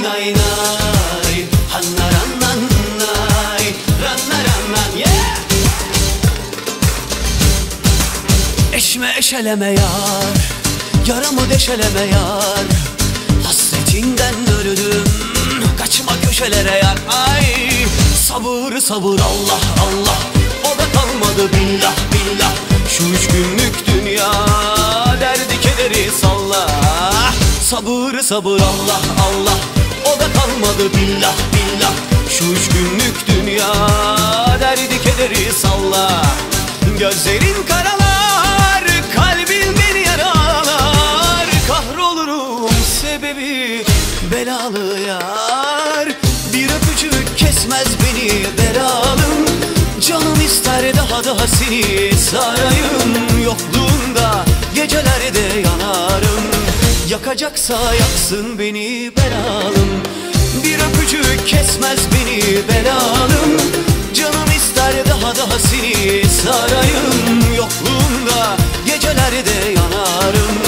nay nay, hanna rannan nay, ranna rannan yeah. Eşme eşeleme yar, yaramı deşeleme yar. Hasretinden öldüm, kaçma köşelere yar. Ay sabır sabır Allah Allah, o da kalmadı billah billah. Şu 3 günlük dünya derdi kederi salla. Sabır sabır Allah Allah, o da kalmadı billah billah. Şu 3 günlük dünya derdi kederi salla. Gözlerin karalar, kalbin beni yaralar. Kahrolurum sebebi belalı yar. Bir öpücük kesmez beni belalım. Canım ister daha seni sarayım. Yokluğunda gecelerde yanarım. Yakacaksa yaksın beni belalım. Bir öpücük kesmez beni belalım. Canım ister daha seni sarayım. Yokluğunda gecelerde yanarım.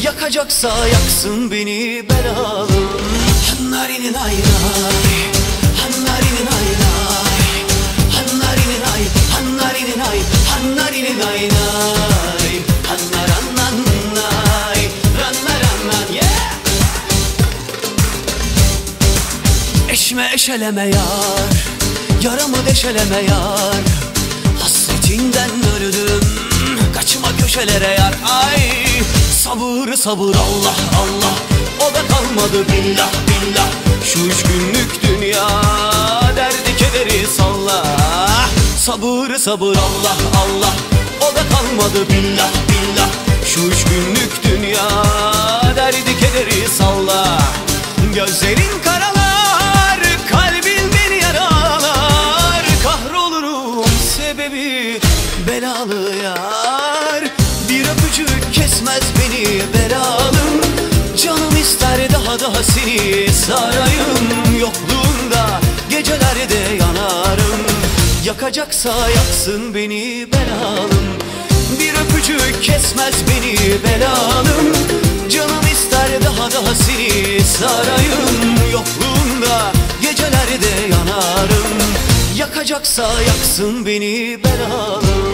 Yakacaksa yaksın beni belalım. Hannarini nay nay, hannarini nay nay, hannarini nay, hannarini nay, hannarini nay nay, hanna rannan nay, ranna rannan yeah. Eşme eşeleme yar, yaramı deşeleme yar. Hasretinden öldüm, kaçma köşelere yar. Ay sabır sabır Allah Allah, o da kalmadı billah billah. Şu 3 günlük dünya derdi kederi salla. Sabır sabır Allah Allah, o da kalmadı billah billah. Şu 3 günlük dünya derdi kederi salla. Gözlerin karalar, kalbin beni yaralar. Kahrolurum sebebi belalı yar. Bir öpücük kesmez beni belalım. Canım ister daha seni sarayım. Yokluğunda gecelerde yanarım. Yakacaksa yaksın beni belalım. Bir öpücük kesmez beni belalım. Canım ister daha seni sarayım. Yokluğunda gecelerde yanarım. Yakacaksa yaksın beni belalım.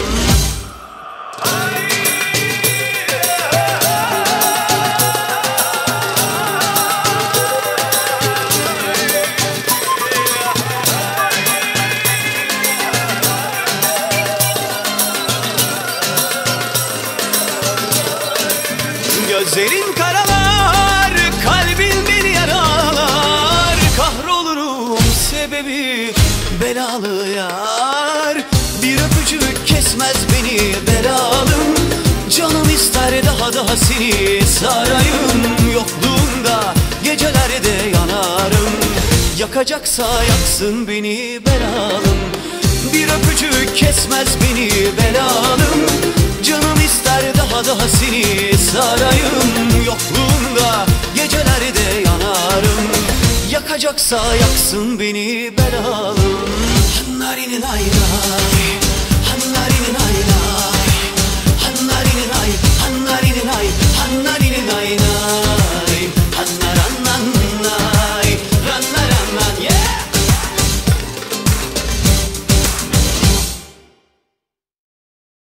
Gözlerin karalar, kalbin beni yaralar. Kahrolurum sebebi belalı yar. Bir öpücük kesmez beni belalım. Canım ister daha seni sarayım. Yokluğunda gecelerde yanarım. Yakacaksa yaksın beni belalım. Bir öpücük kesmez beni belalım. Canım ister daha seni sarayım. Yokluğunda gecelerde yanarım. Yakacaksa yaksın beni belalım. Hannarini nay nay,